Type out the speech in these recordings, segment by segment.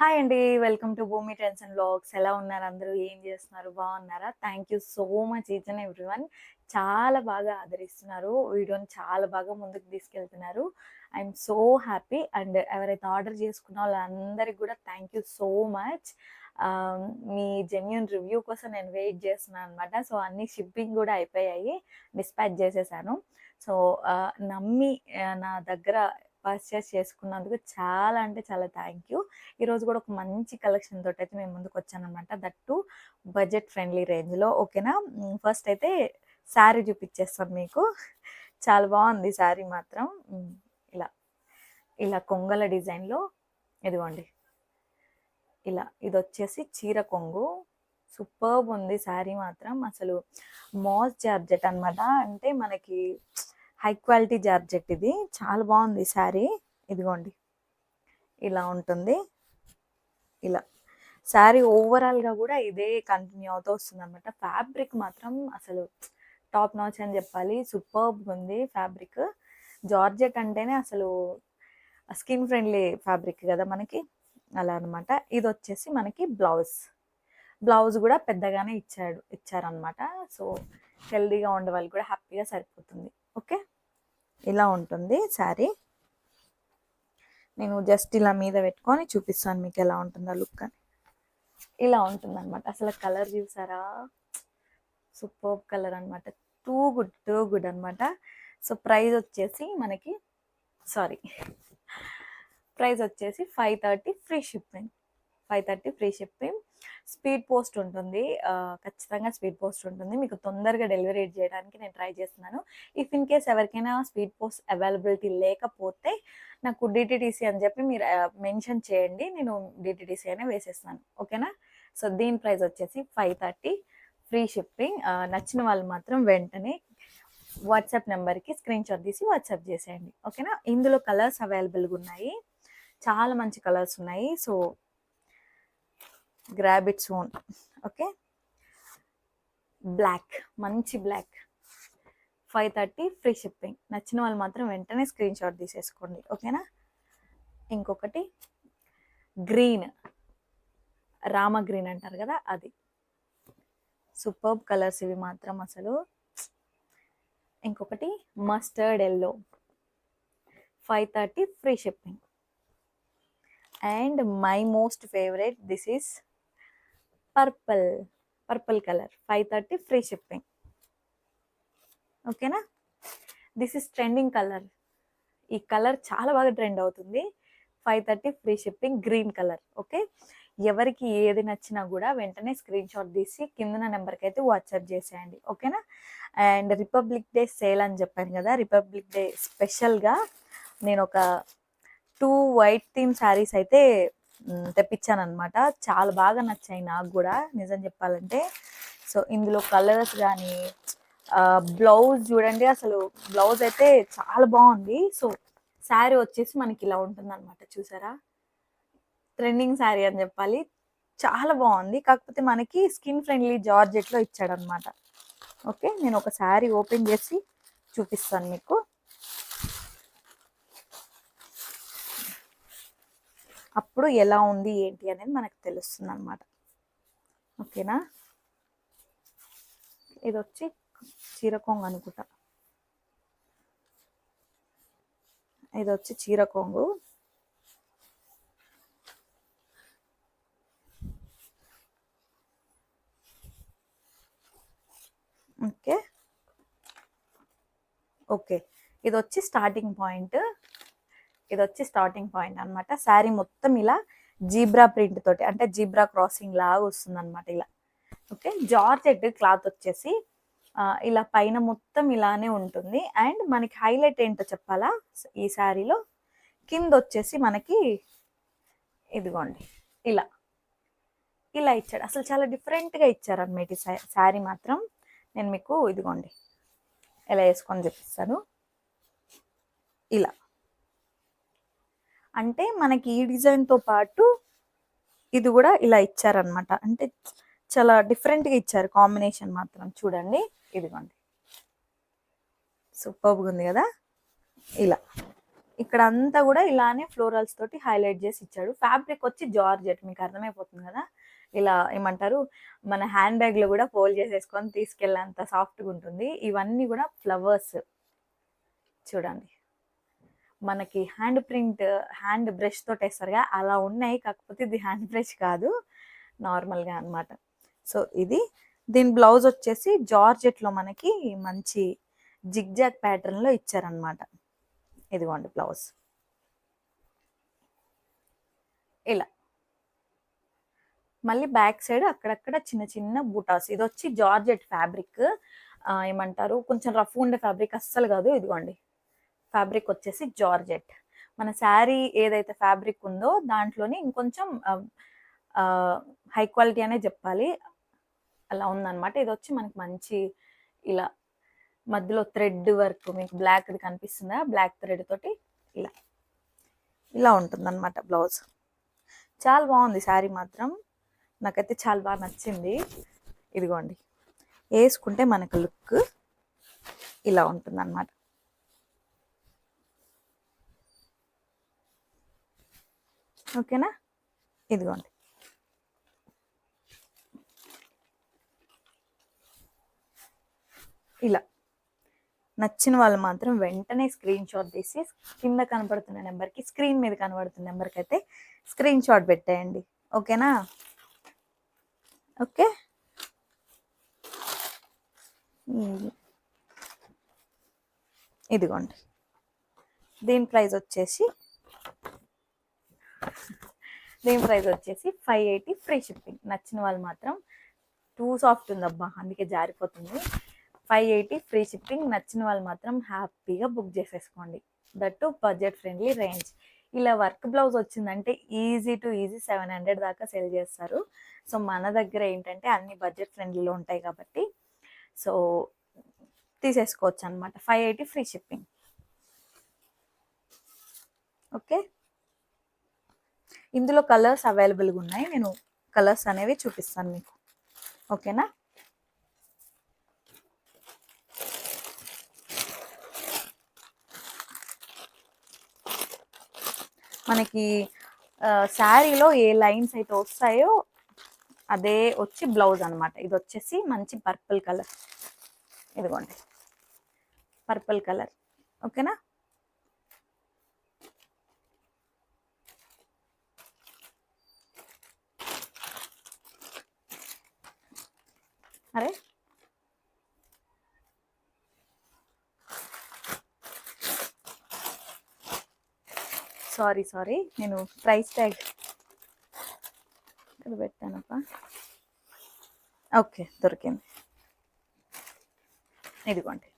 Hi అండి. Welcome to భూమి trends and vlogs. ఎలా ఉన్నారు అందరూ? ఏం చేస్తున్నారు? బాగున్నారా? Thank you so much each and everyone. చాలా బాగా ఆదరిస్తున్నారు. వీడియోని చాలా బాగా ముందుకు తీసుకెళ్తున్నారు. I'm so happy. అండ్ ఎవరైతే ఆర్డర్ చేసుకున్న వాళ్ళందరికీ కూడా thank you so much. Me genuine review కోసం నేను వెయిట్ చేస్తున్నాను అనమాట. సో అన్ని షిప్పింగ్ కూడా అయిపోయాయి, డిస్పాచ్ చేసేసాను. సో నమ్మి నా దగ్గర పర్చేస్ చేసుకున్నందుకు చాలా అంటే చాలా థ్యాంక్ యూ. ఈరోజు కూడా ఒక మంచి కలెక్షన్ తోటి అయితే మేము ముందుకు వచ్చానమాట. దట్టు బడ్జెట్ ఫ్రెండ్లీ రేంజ్లో. ఓకేనా? ఫస్ట్ అయితే శారీ చూపించేస్తాను మీకు. చాలా బాగుంది శారీ మాత్రం. ఇలా ఇలా కొంగల డిజైన్లో, ఇదిగోండి ఇలా. ఇది వచ్చేసి చీర కొంగు. సూపర్బ్ ఉంది శారీ మాత్రం. అసలు మాస్ జార్జెట్ అనమాట. అంటే మనకి హై క్వాలిటీ జార్జెట్ ఇది. చాలా బాగుంది శారీ. ఇదిగోండి ఇలా ఉంటుంది. ఇలా శారీ ఓవరాల్గా కూడా ఇదే కంటిన్యూ అవుతూ వస్తుంది అనమాట. ఫ్యాబ్రిక్ మాత్రం అసలు టాప్ నాచ్ అని చెప్పాలి. సూపర్బ్ ఉంది ఫ్యాబ్రిక్. జార్జెట్ అంటేనే అసలు స్కిన్ ఫ్రెండ్లీ ఫ్యాబ్రిక్ కదా మనకి, అలా అనమాట. ఇది వచ్చేసి మనకి బ్లౌజ్ కూడా పెద్దగానే ఇచ్చారనమాట. సో హెల్దీగా ఉండే వాళ్ళు కూడా హ్యాపీగా సరిపోతుంది. ఓకే, ఇలా ఉంటుంది శారీ. నేను జస్ట్ ఇలా మీద పెట్టుకొని చూపిస్తాను మీకు ఎలా ఉంటుందో లుక్ అని. ఇలా ఉంటుంది అనమాట. అసలు కలర్ చూసారా? సూపర్ కలర్ అనమాట. టూ గుడ్ అనమాట. సో ప్రైస్ వచ్చేసి మనకి ప్రైస్ వచ్చేసి 530 free shipping. 530 free shipping. Speed post ఉంటుంది, ఖచ్చితంగా స్పీడ్ పోస్ట్ ఉంటుంది. మీకు తొందరగా డెలివరీ చేయడానికి నేను ట్రై చేస్తున్నాను. ఇఫ్ ఇన్ కేస్ ఎవరికైనా స్పీడ్ పోస్ట్ అవైలబిలిటీ లేకపోతే నాకు డిటిడిసి అని చెప్పి మీరు మెన్షన్ చేయండి, నేను డిటిడిసి అనే వేసేస్తాను. ఓకేనా? సో దీని ప్రైస్ వచ్చేసి 530 ఫ్రీ షిప్పింగ్. నచ్చిన వాళ్ళు మాత్రం వెంటనే వాట్సాప్ నెంబర్కి స్క్రీన్ షాట్ తీసి వాట్సాప్ చేసేయండి. ఓకేనా? ఇందులో కలర్స్ అవైలబుల్గా ఉన్నాయి, చాలా మంచి కలర్స్ ఉన్నాయి. So grab it soon. Okay, black, మంచి బ్లాక్. 530 free shipping. నచ్చిన వాళ్ళు మాత్రం వెంటనే స్క్రీన్ షాట్ తీసేసుకోండి. ఓకేనా? ఇంకొకటి గ్రీన్, రామ గ్రీన్ అంటారు కదా, అది. సూపర్బ్ కలర్స్ ఇవి మాత్రం అసలు. ఇంకొకటి mustard yellow. 530 free shipping. And my most favourite, this is purple colour. 530 free shipping. ఓకేనా? This is trending colour. ఈ కలర్ చాలా బాగా ట్రెండ్ అవుతుంది. 530 free shipping, green colour. Okay, ఎవరికి ఏది నచ్చినా కూడా వెంటనే స్క్రీన్ షాట్ తీసి కింద నెంబర్కి అయితే వాట్సాప్ చేసేయండి. ఓకేనా? అండ్ రిపబ్లిక్ డే సేల్ అని చెప్పాను కదా, రిపబ్లిక్ డే స్పెషల్గా నేను ఒక 2 వైట్ థీమ్ శారీస్ అయితే తెప్పించాను అనమాట. చాలా బాగా నచ్చాయి నాకు కూడా, నిజం చెప్పాలంటే. సో ఇందులో కలర్స్ కానీ, బ్లౌజ్ చూడండి, అసలు బ్లౌజ్ అయితే చాలా బాగుంది. సో శారీ వచ్చేసి మనకి ఇలా ఉంటుంది అనమాట. చూసారా? ట్రెండింగ్ శారీ అని చెప్పాలి. చాలా బాగుంది. కాకపోతే మనకి స్కిన్ ఫ్రెండ్లీ జార్జెట్లో ఇచ్చాడనమాట. ఓకే, నేను ఒక శారీ ఓపెన్ చేసి చూపిస్తాను మీకు. అప్పుడు ఎలా ఉంది ఏంటి అనేది మనకు తెలుస్తుంది అనమాట. ఓకేనా? ఇది వచ్చి చీరకొంగు అనుకుంటా. ఇది వచ్చి చీరకొంగు. ఓకే ఓకే, ఇది వచ్చి స్టార్టింగ్ పాయింట్. అనమాట. శారీ మొత్తం ఇలా జీబ్రా ప్రింట్ తోటి, అంటే జీబ్రా క్రాసింగ్ లాగా వస్తుంది అనమాట ఇలా. ఓకే, జార్జెట్ క్లాత్ వచ్చేసి ఇలా పైన మొత్తం ఇలానే ఉంటుంది. అండ్ మనకి హైలైట్ ఏంటో చెప్పాలా, ఈ శారీలో కింద వచ్చేసి మనకి ఇదిగోండి ఇలా ఇచ్చాడు. అసలు చాలా డిఫరెంట్గా ఇచ్చారనమాట ఈ శారీ మాత్రం. నేను మీకు ఇదిగోండి ఎలా వేసుకొని చూపిస్తాను. ఇలా అంటే మనకి ఈ డిజైన్తో పాటు ఇది కూడా ఇలా ఇచ్చారనమాట. అంటే చాలా డిఫరెంట్గా ఇచ్చారు కాంబినేషన్ మాత్రం. చూడండి, ఇదిగోండి సూపర్గా ఉంది కదా. ఇలా ఇక్కడ అంతా కూడా ఇలానే ఫ్లోరల్స్ తోటి హైలైట్ చేసి ఇచ్చాడు. ఫ్యాబ్రిక్ వచ్చి జార్జెట్, మీకు అర్థమైపోతుంది కదా. ఇలా ఏమంటారు, మన హ్యాండ్ బ్యాగ్ లో కూడా ఫోల్డ్ చేసేసుకొని తీసుకెళ్ళేంత సాఫ్ట్గా ఉంటుంది. ఇవన్నీ కూడా ఫ్లవర్స్ చూడండి, మనకి హ్యాండ్ ప్రింట్, హ్యాండ్ బ్రష్ తోటి వేస్తారుగా అలా ఉన్నాయి. కాకపోతే ఇది హ్యాండ్ బ్రష్ కాదు, నార్మల్గా అనమాట. సో ఇది దీని బ్లౌజ్ వచ్చేసి జార్జెట్లో మనకి మంచి జిగ్జాగ్ ప్యాటర్న్లో ఇచ్చారనమాట. ఇదిగోండి బ్లౌజ్ ఇలా. మళ్ళీ బ్యాక్ సైడ్ అక్కడక్కడ చిన్న చిన్న బూటాస్. ఇది వచ్చి జార్జెట్ ఫ్యాబ్రిక్, ఏమంటారు కొంచెం రఫ్ ఉండే ఫ్యాబ్రిక్ అస్సలు కాదు. ఇదిగోండి ఫ్యాబ్రిక్ వచ్చేసి జార్జెట్. మన శారీ ఏదైతే ఫ్యాబ్రిక్ ఉందో దాంట్లోనే ఇంకొంచెం హై క్వాలిటీ అనే చెప్పాలి, అలా ఉందన్నమాట. ఇది వచ్చి మనకి మంచి ఇలా మధ్యలో థ్రెడ్ వర్క్, మీకు బ్లాక్ కనిపిస్తుందా, బ్లాక్ థ్రెడ్ తోటి ఇలా ఇలా ఉంటుందన్నమాట బ్లౌజ్. చాలా బాగుంది శారీ మాత్రం, నాకైతే చాలా బాగా నచ్చింది. ఇదిగోండి వేసుకుంటే మనకు లుక్ ఇలా ఉంటుందన్నమాట. ఓకేనా, ఇదిగోండి ఇలా. నచ్చిన వాళ్ళు మాత్రం వెంటనే స్క్రీన్ షాట్ తీసి కింద కనబడుతున్న నెంబర్కి, స్క్రీన్ మీద కనబడుతున్న నెంబర్కి అయితే స్క్రీన్ షాట్ పెట్టేయండి. ఓకేనా, ఓకే. ఇదిగోండి దీని ప్రైస్ వచ్చేసి 580 ఫ్రీ షిప్పింగ్. నచ్చిన వాళ్ళు మాత్రం, టూ సాఫ్ట్ ఉందబ్బా అందుకే జారిపోతుంది. 580 ఫ్రీ షిప్పింగ్. నచ్చిన వాళ్ళు మాత్రం హ్యాపీగా బుక్ చేసేసుకోండి. That budget friendly range. ఇలా వర్క్ బ్లౌజ్ వచ్చిందంటే ఈజీ టు ఈజీ 700 దాకా సెల్ చేస్తారు. సో మన దగ్గర ఏంటంటే అన్ని బడ్జెట్ ఫ్రెండ్లీలో ఉంటాయి కాబట్టి సో తీసేసుకోవచ్చు అనమాట. 580 ఫ్రీ షిప్పింగ్. ఓకే, ఇందులో కలర్స్ అవైలబుల్గా ఉన్నాయి, నేను కలర్స్ అనేవి చూపిస్తాను మీకు. ఓకేనా, మనకి శారీలో ఏ లైన్స్ అయితే వస్తాయో అదే వచ్చి బ్లౌజ్ అనమాట. ఇది వచ్చేసి మంచి పర్పుల్ కలర్, ఇదిగోండి పర్పుల్ కలర్. ఓకేనా, అరే సారీ నేను ప్రైస్ ట్యాగ్ ఇక్కడ పెట్టానప్ప. ఓకే దొరికింది, ఇదిగోండి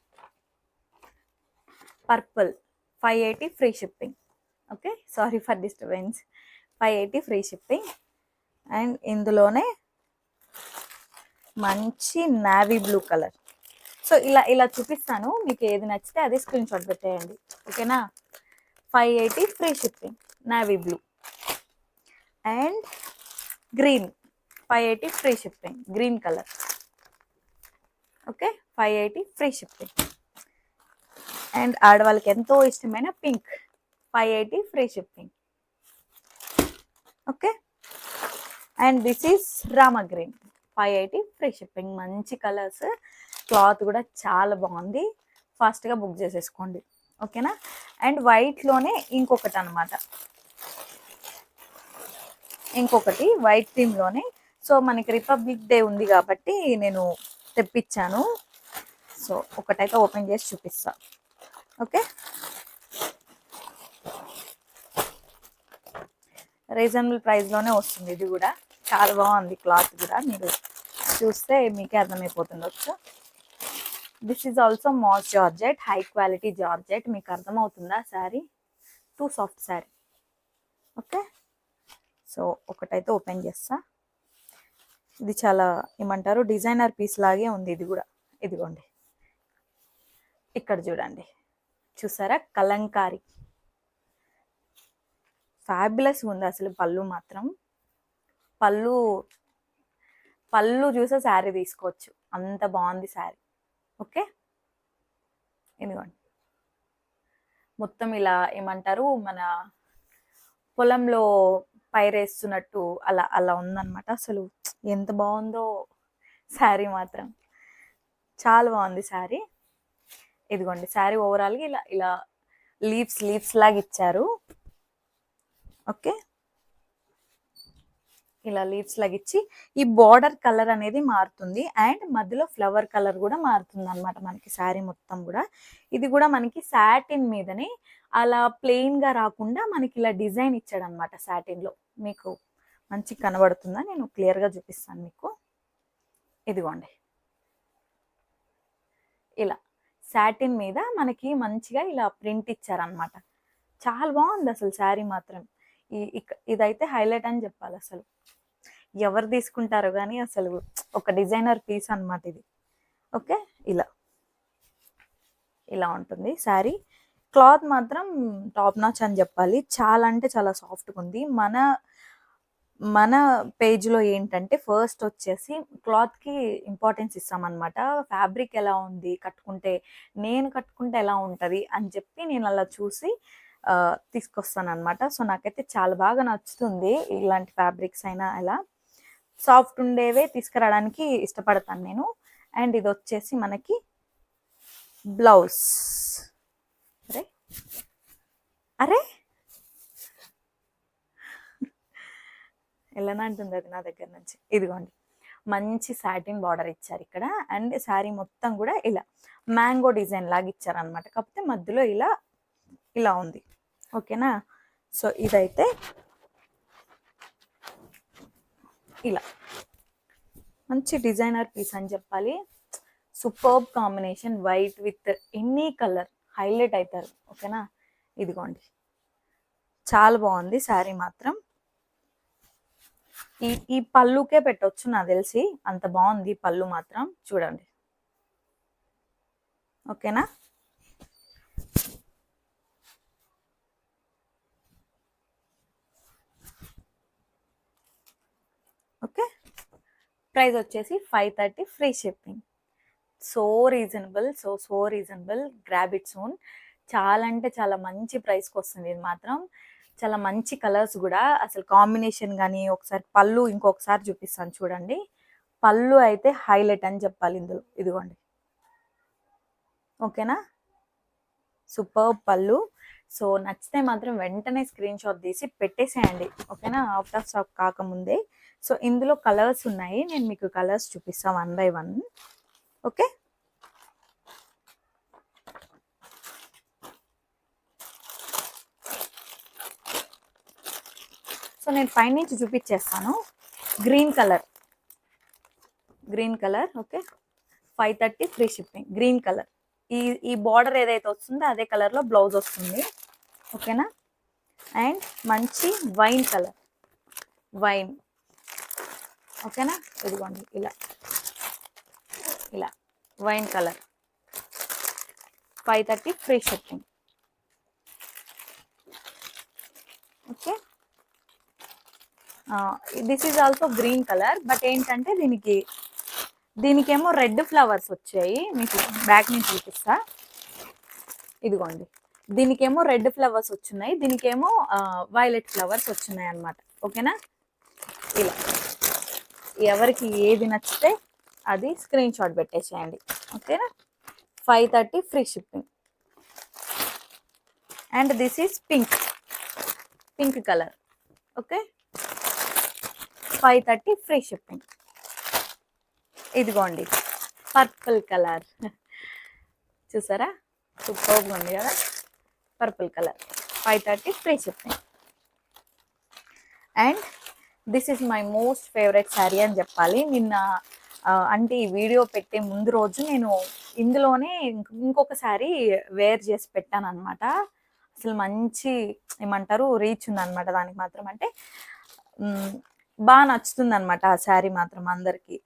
purple. 580 free shipping. Okay, sorry for disturbance. 580 free shipping. And ఇందులోనే మంచి నావీ బ్లూ కలర్. సో ఇలా చూపిస్తాను, మీకు ఏది నచ్చితే అది స్క్రీన్ షాట్ పెట్టేయండి. ఓకేనా, 580 free shipping. Navy blue and green, 580 free shipping. Green colour. Okay, 580 free shipping. And ఆడవాళ్ళకి ఎంతో ఇష్టమైన pink, 580 free shipping. Okay, and this is Rama green, 580 free shipping. మంచి కలర్స్, క్లాత్ కూడా చాలా బాగుంది, ఫాస్ట్గా బుక్ చేసేసుకోండి. ఓకేనా, అండ్ వైట్లోనే ఇంకొకటి అనమాట, ఇంకొకటి వైట్ థీమ్లోనే. సో మనకి రిపబ్లిక్ డే ఉంది కాబట్టి నేను తెప్పించాను. సో ఒకటైతే ఓపెన్ చేసి చూపిస్తా. ఓకే, రీజనబుల్ ప్రైస్లోనే వస్తుంది. ఇది కూడా చాలా బాగుంది, క్లాత్ కూడా మీరు చూస్తే మీకే అర్థమైపోతుండొచ్చు. This is also mass georgette, high quality georgette. మీకు అర్థమవుతుందా sari? Too soft sari. Okay, so ఒకటైతే ఓపెన్ చేస్తా. ఇది చాలా ఏమంటారు డిజైనర్ పీస్ లాగే ఉంది. ఇది కూడా ఇదిగోండి, ఇక్కడ చూడండి, చూసారా కలంకారీ, ఫ్యాబులస్ ఉంది అసలు. పళ్ళు మాత్రం, పళ్ళు చూసే శారీ తీసుకోవచ్చు, అంత బాగుంది శారీ. ఓకే, ఇదిగోండి మొత్తం ఇలా ఏమంటారు మన పొలంలో పైరేస్తున్నట్టు అలా అలా ఉందన్నమాట. అసలు ఎంత బాగుందో శారీ మాత్రం, చాలా బాగుంది శారీ. ఇదిగోండి శారీ ఓవరాల్గా ఇలా ఇలా లీవ్స్ లాగా ఇచ్చారు. ఓకే, ఇలా లీవ్స్ లాగా ఇచ్చి ఈ బార్డర్ కలర్ అనేది మారుతుంది అండ్ మధ్యలో ఫ్లవర్ కలర్ కూడా మారుతుంది అనమాట మనకి శారీ మొత్తం కూడా. ఇది కూడా మనకి సాటిన్ మీదనే అలా ప్లెయిన్ గా రాకుండా మనకి ఇలా డిజైన్ ఇచ్చాడు అనమాట సాటిన్ లో. మీకు మంచి కనబడుతుందా, నేను క్లియర్ గా చూపిస్తాను మీకు. ఇదిగోండి ఇలా సాటిన్ మీద మనకి మంచిగా ఇలా ప్రింట్ ఇచ్చారనమాట. చాలా బాగుంది అసలు శారీ మాత్రం. ఇదైతే హైలైట్ అని చెప్పాలి అసలు. ఎవరు తీసుకుంటారో కానీ అసలు ఒక డిజైనర్ పీస్ అనమాట ఇది. ఓకే, ఇలా ఇలా ఉంటుంది శారీ. క్లాత్ మాత్రం టాప్ నాచ్ అని చెప్పాలి. చాలా అంటే చాలా సాఫ్ట్గా ఉంది. మన పేజ్లో ఏంటంటే ఫస్ట్ వచ్చేసి క్లాత్కి ఇంపార్టెన్స్ ఇస్తామన్నమాట. ఫ్యాబ్రిక్ ఎలా ఉంది, నేను కట్టుకుంటే ఎలా ఉంటుంది అని చెప్పి నేను అలా చూసి తీసుకొస్తాను అనమాట. సో నాకైతే చాలా బాగా నచ్చుతుంది. ఇలాంటి ఫ్యాబ్రిక్స్ అయినా ఎలా సాఫ్ట్ ఉండేవే తీసుకురావడానికి ఇష్టపడతాను నేను. అండ్ ఇది వచ్చేసి మనకి బ్లౌజ్. అరే అరే ఎలా అంటుంది అది నా దగ్గర నుంచి. ఇదిగోండి మంచి సాటిన్ బార్డర్ ఇచ్చారు ఇక్కడ. అండ్ శారీ మొత్తం కూడా ఇలా మ్యాంగో డిజైన్ లాగా ఇచ్చారు అనమాట. కాకపోతే మధ్యలో ఇలా ఇలా ఉంది. ఓకేనా, సో ఇదైతే ఇలా మంచి డిజైనర్ పీస్ అని చెప్పాలి. Superb combination, white with any colour highlight అవుతారు. ఓకేనా, ఇదిగోండి చాలా బాగుంది శారీ మాత్రం. ఈ పళ్ళుకే పెట్టొచ్చు నాకు తెలిసి, అంత బాగుంది పళ్ళు మాత్రం. చూడండి, ఓకేనా. ఓకే, ప్రైస్ వచ్చేసి 530 free shipping. So reasonable, so reasonable. Grab it soon. చాలా అంటే చాలా మంచి ప్రైస్కి వస్తుంది ఇది మాత్రం. చాలా మంచి కలర్స్ కూడా, అసలు కాంబినేషన్ కానీ. ఒకసారి పళ్ళు ఇంకొకసారి చూపిస్తాను చూడండి. పళ్ళు అయితే హైలైట్ అని చెప్పాలి ఇందులో. ఇదిగోండి, ఓకేనా, సూపర్ పళ్ళు. సో నచ్చితే మాత్రం వెంటనే స్క్రీన్ షాట్ తీసి పెట్టేసేయండి. ఓకేనా, అవుట్ ఆఫ్ స్టాక్ కాకముందే. సో ఇందులో కలర్స్ ఉన్నాయి, నేను మీకు కలర్స్ చూపిస్తాను 1 by 1. ఓకే, సో నేను పై నుంచి చూపించేస్తాను. Green colour. Okay, 530 free shipping. Green colour. ఈ బార్డర్ ఏదైతే వస్తుందో అదే కలర్లో బ్లౌజ్ వస్తుంది. ఓకేనా, అండ్ మంచి వైన్ కలర్. ఓకేనా, ఇదిగోండి ఇలా ఇలా wine colour. 530 free shipping. Okay, this is also green colour. But ఏంటంటే దీనికేమో రెడ్ ఫ్లవర్స్ వచ్చాయి. మీకు బ్యాక్ నుంచి చూపిస్తా. ఇదిగోండి, దీనికేమో రెడ్ ఫ్లవర్స్ వచ్చున్నాయి, దీనికేమో వైలెట్ ఫ్లవర్స్ వచ్చున్నాయి అనమాట. ఓకేనా, ఇలా ఎవరికి ఏది నచ్చితే అది స్క్రీన్ షాట్ పెట్టేసేయండి. ఓకేనా, 530 free shipping. And this is pink colour. Okay, 530 free shipping. ఇదిగోండి పర్పుల్ కలర్. చూసారా, సూపర్గా ఉంది కదా. Purple colour, 530 free shipping. And this is my most favourite sari అని చెప్పాలి. నిన్న అంటే ఈ వీడియో పెట్టే ముందు రోజు నేను ఇందులోనే ఇంకొక శారీ వేర్ చేసి పెట్టాను అనమాట. అసలు మంచి ఏమంటారు రీచ్ ఉందన్నమాట దానికి మాత్రం. అంటే బాగా నచ్చుతుంది అనమాట ఆ శారీ మాత్రం అందరికీ.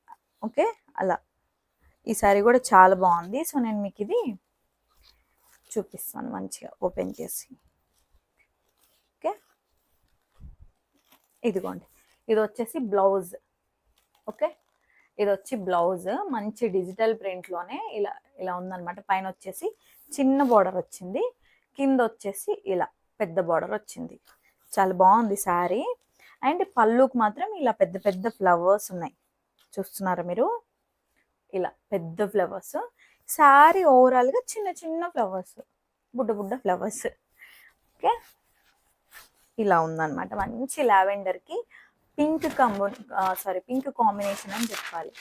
ఓకే, అలా ఈ శారీ కూడా చాలా బాగుంది. సో నేను మీకు ఇది చూపిస్తాను మంచిగా ఓపెన్ చేసి. ఓకే, ఇదిగోండి, ఇది వచ్చేసి బ్లౌజ్. ఓకే, ఇది వచ్చి బ్లౌజ్ మంచి డిజిటల్ ప్రింట్లోనే ఇలా ఇలా ఉందన్నమాట. పైన వచ్చేసి చిన్న బార్డర్ వచ్చింది, కింద వచ్చేసి ఇలా పెద్ద బార్డర్ వచ్చింది. చాలా బాగుంది శారీ. అండ్ పళ్ళుకి మాత్రం ఇలా పెద్ద పెద్ద ఫ్లవర్స్ ఉన్నాయి, చూస్తున్నారా మీరు? ఇలా పెద్ద ఫ్లవర్స్. శారీ ఓవరాల్గా చిన్న చిన్న ఫ్లవర్స్, బుడ్డ బుడ్డ ఫ్లవర్స్. ఓకే, ఇలా ఉందన్నమాట. మంచి లావెండర్కి పింక్ పింక్ కాంబినేషన్ అని చెప్పాలి.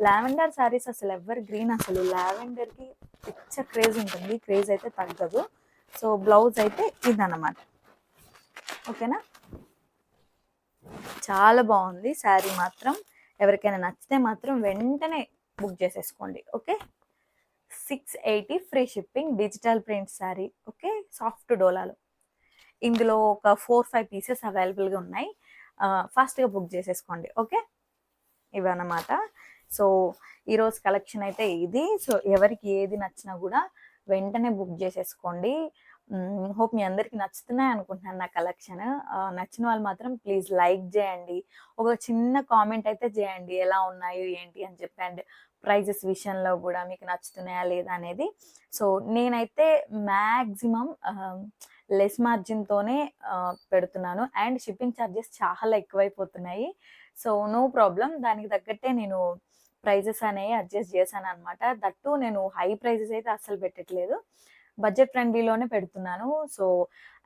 లావెండర్ శారీస్ అసలు ఎవర్ గ్రీన్, అసలు లావెండర్కి పిచ్చ క్రేజ్ ఉంటుంది, క్రేజ్ అయితే తగ్గదు. సో బ్లౌజ్ అయితే ఇదన్నమాట. ఓకేనా, చాలా బాగుంది శారీ మాత్రం. ఎవరికైనా నచ్చితే మాత్రం వెంటనే బుక్ చేసేసుకోండి. Okay, 680 free shipping, digital print sari. Okay, soft డోలాలో. ఇందులో ఒక 4-5 పీసెస్ అవైలబుల్గా ఉన్నాయి. ఫాస్ట్గా బుక్ చేసేసుకోండి. ఓకే, ఇవన్నమాట. సో ఈరోజు కలెక్షన్ అయితే ఇది. సో ఎవరికి ఏది నచ్చినా కూడా వెంటనే బుక్ చేసేసుకోండి. హోప్ మీ అందరికీ నచ్చుతున్నాయి అనుకుంటున్నాను నా కలెక్షన్. నచ్చిన వాళ్ళు మాత్రం ప్లీజ్ లైక్ చేయండి, ఒక చిన్న కామెంట్ అయితే చేయండి ఎలా ఉన్నాయి ఏంటి అని చెప్పి. అండ్ ప్రైజెస్ విషయంలో కూడా మీకు నచ్చుతున్నాయా లేదా అనేది. సో నేనైతే మ్యాక్సిమం లెస్ మార్జిన్తోనే పెడుతున్నాను. అండ్ షిప్పింగ్ ఛార్జెస్ చాలా ఎక్కువైపోతున్నాయి. సో నో ప్రాబ్లం, దానికి తగ్గట్టే నేను ప్రైజెస్ అనేవి అడ్జస్ట్ చేశాను అనమాట. దట్టు నేను హై ప్రైజెస్ అయితే అస్సలు పెట్టట్లేదు, బడ్జెట్ ఫ్రెండ్లీలోనే పెడుతున్నాను. సో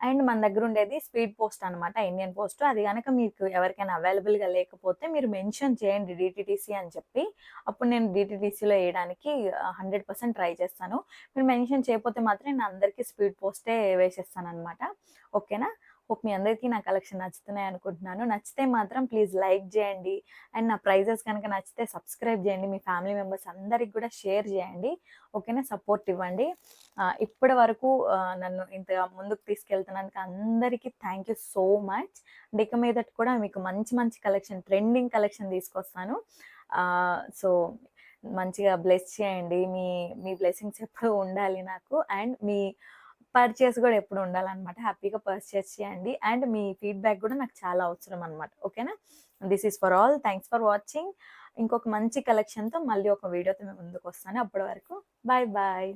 అండ్ మన దగ్గర ఉండేది స్పీడ్ పోస్ట్ అనమాట, ఇండియన్ పోస్ట్. అది కనుక మీకు ఎవరికైనా అవైలబుల్గా లేకపోతే మీరు మెన్షన్ చేయండి డిటీడీసీ అని చెప్పి, అప్పుడు నేను డిటీడీసీలో వేయడానికి 100% ట్రై చేస్తాను. మీరు మెన్షన్ చేయకపోతే మాత్రం నేను అందరికీ స్పీడ్ పోస్టే వేసేస్తాను అనమాట. ఓకేనా, హోప్ మీ అందరికీ నా కలెక్షన్ నచ్చుతున్నాయి అనుకుంటున్నాను. నచ్చితే మాత్రం ప్లీజ్ లైక్ చేయండి. అండ్ నా ప్రైజెస్ కనుక నచ్చితే సబ్స్క్రైబ్ చేయండి, మీ ఫ్యామిలీ మెంబర్స్ అందరికి కూడా షేర్ చేయండి. ఓకేనా, సపోర్ట్ ఇవ్వండి. ఇప్పటి వరకు నన్ను ఇంతగా ముందుకు తీసుకెళ్తున్నందుకు అందరికీ థ్యాంక్ యూ సో మచ్. ఇక మీదట కూడా మీకు మంచి మంచి కలెక్షన్, ట్రెండింగ్ కలెక్షన్ తీసుకొస్తాను. సో మంచిగా బ్లెస్ చేయండి, మీ మీ బ్లెస్సింగ్స్ ఎప్పుడు ఉండాలి నాకు. అండ్ మీ పర్చేస్ కూడా ఎప్పుడు ఉండాలన్నమాట. హ్యాపీగా పర్చేస్ చేయండి. అండ్ మీ ఫీడ్బ్యాక్ కూడా నాకు చాలా అవసరం అనమాట. ఓకేనా, this is for all. Thanks for watching. ఇంకొక మంచి కలెక్షన్తో మళ్ళీ ఒక వీడియోతో మేము ముందుకు వస్తాను. అప్పటి వరకు బాయ్ బాయ్.